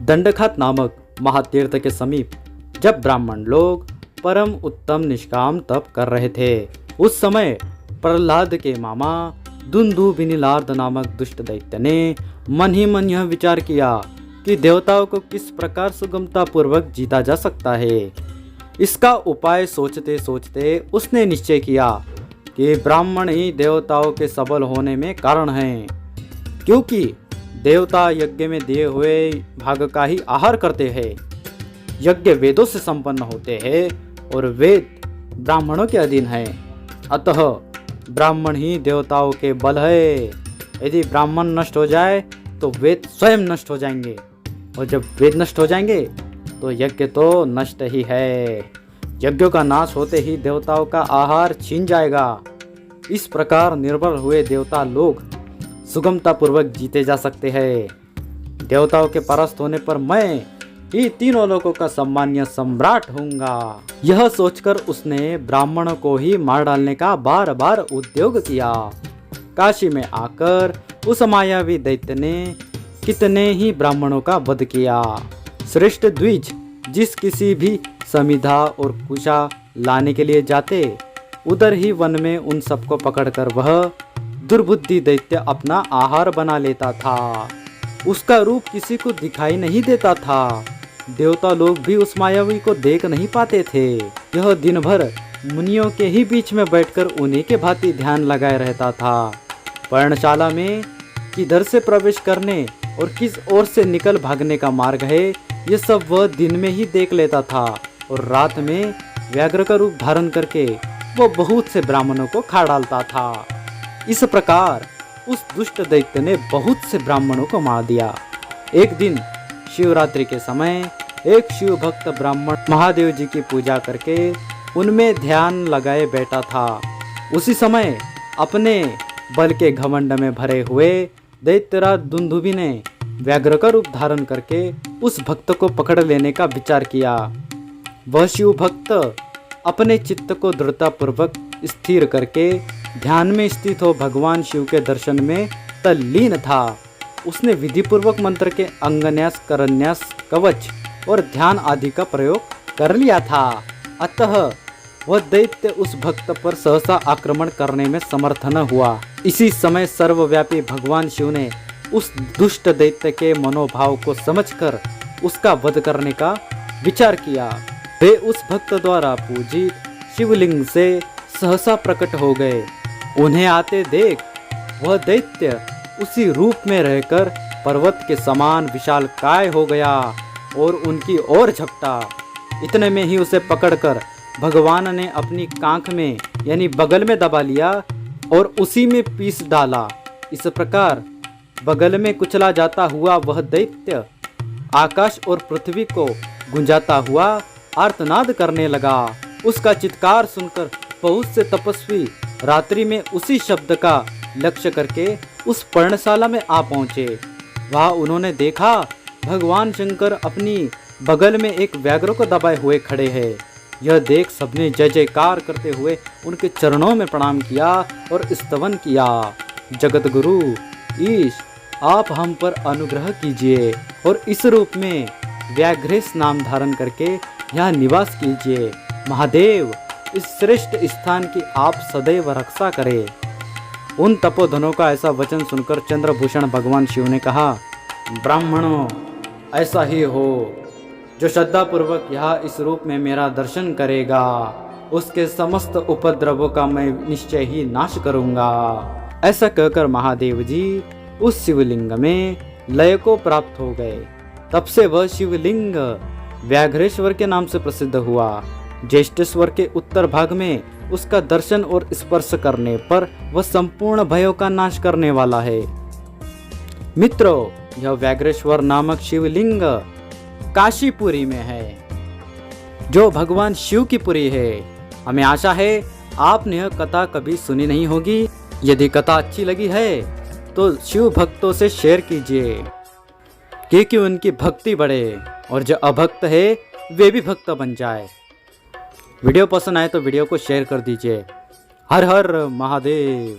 दंडखत नामक महातीर्थ के समीप जब ब्राह्मण लोग परम उत्तम निष्काम तप कर रहे थे, उस समय प्रहलाद के मामा दुंदुभिनिलार्द नामक दुष्ट दैत्य ने मन ही मन यह विचार किया कि देवताओं को किस प्रकार सुगमता पूर्वक जीता जा सकता है। इसका उपाय सोचते सोचते उसने निश्चय किया कि ब्राह्मण ही देवताओं के सबल होने में कारण हैं, क्योंकि देवता यज्ञ में दिए हुए भाग का ही आहार करते हैं। यज्ञ वेदों से संपन्न होते हैं और वेद ब्राह्मणों के अधीन हैं, अतः ब्राह्मण ही देवताओं के बल है। यदि ब्राह्मण नष्ट हो जाए तो वेद स्वयं नष्ट हो जाएंगे, और जब वेद नष्ट हो जाएंगे तो यज्ञ तो नष्ट ही है। यज्ञों का नाश होते ही देवताओं का आहार छीन जाएगा। इस प्रकार निर्बल हुए देवता लोग सुगमता पूर्वक जीते जा सकते हैं। देवताओं के परास्त होने पर मैं ही तीनों लोगों का सम्मान्य सम्राट होऊंगा। यह सोचकर उसने ब्राह्मणों को ही मार डालने का बार बार उद्योग किया। काशी में आकर उस मायावी दैत्य ने कितने ही ब्राह्मणों का वध किया। श्रेष्ठ द्विज जिस किसी भी समिधा और कुशा लाने के लिए जाते, उधर ही वन में उन सबको पकड़कर वह दुर्बुद्धि दैत्य अपना आहार बना लेता था। उसका रूप किसी को दिखाई नहीं देता था। देवता लोग भी उस मायावी को देख नहीं पाते थे। यह दिन भर मुनियों के ही बीच में बैठकर उन्हीं के भांति ध्यान लगाए रहता था। पर्णशाला में किधर से प्रवेश करने और किस ओर से निकल भागने का मार्ग है, ये सब वह दिन में ही देख लेता था, और रात में व्याघ्र का रूप धारण करके वो बहुत से ब्राह्मणों को खा डालता था। इस प्रकार उस दुष्ट दैत्य ने बहुत से ब्राह्मणों को मार दिया। एक दिन शिवरात्रि के समय एक शिव भक्त ब्राह्मण महादेव जी की पूजा करके उनमें ध्यान लगाए बैठा था। उसी समय अपने बल के घमंड में भरे हुए दैत्यराज दुंदुभि ने व्याघ्र का रूप धारण करके उस भक्त को पकड़ लेने का विचार किया। वह शिव भक्त अपने चित्त को दृढ़ता पूर्वक स्थिर करके ध्यान में स्थित हो भगवान शिव के दर्शन में तल्लीन था। उसने विधि पूर्वक मंत्र के अंगन्यास, करन्यास, कवच और ध्यान आदि का प्रयोग कर लिया था। अतः वह दैत्य उस भक्त पर सहसा आक्रमण करने में समर्थ न हुआ। इसी समय सर्वव्यापी भगवान शिव ने उस दुष्ट दैत्य के मनोभाव को समझकर उसका वध करने का विचार किया। वे उस भक्त द्वारा पूजित शिवलिंग से सहसा प्रकट हो गए। उन्हें आते देख वह दैत्य उसी रूप में रहकर पर्वत के समान विशालकाय हो गया और उनकी ओर झपटा। इतने में ही उसे पकड़कर भगवान ने अपनी कांख में यानी बगल में दबा लिया और उसी में पीस डाला। इस प्रकार बगल में कुचला जाता हुआ वह दैत्य आकाश और पृथ्वी को गुंजाता हुआ आर्तनाद करने लगा। उसका चित्कार सुनकर बहुत से तपस्वी रात्रि में उसी शब्द का लक्ष्य करके उस पर्णशाला में आ पहुंचे। वहां उन्होंने देखा भगवान शंकर अपनी बगल में एक व्याघ्र को दबाए हुए खड़े हैं। यह देख सबने जय जयकार करते हुए उनके चरणों में प्रणाम किया और स्तवन किया। जगत गुरु ईश, आप हम पर अनुग्रह कीजिए और इस रूप में व्याघ्रेश नाम धारण करके यहाँ निवास कीजिए। महादेव, इस श्रेष्ठ स्थान की आप सदैव रक्षा करें। उन तपोधनों का ऐसा वचन सुनकर चंद्रभूषण भगवान शिव ने कहा, ब्राह्मणों, ऐसा ही हो। जो श्रद्धापूर्वक यहाँ इस रूप में मेरा दर्शन करेगा, उसके समस्त उपद्रवों का मैं निश्चय ही नाश करूँगा। ऐसा कहकर महादेव जी उस शिवलिंग में लय को प्राप्त हो गए। तब से वह शिवलिंग व्याघ्रेश्वर के नाम से प्रसिद्ध हुआ। ज्येष्ठेश्वर के उत्तर भाग में उसका दर्शन और स्पर्श करने पर वह संपूर्ण भयों का नाश करने वाला है। मित्रों, यह व्याघ्रेश्वर नामक शिवलिंग काशीपुरी में है, जो भगवान शिव की पुरी है। हमें आशा है आपने यह कथा कभी सुनी नहीं होगी। यदि कथा अच्छी लगी है तो शिव भक्तों से शेयर कीजिए, क्योंकि उनकी भक्ति बढ़े और जो अभक्त है वे भी भक्त बन जाए। वीडियो पसंद आए तो वीडियो को शेयर कर दीजिए। हर हर महादेव।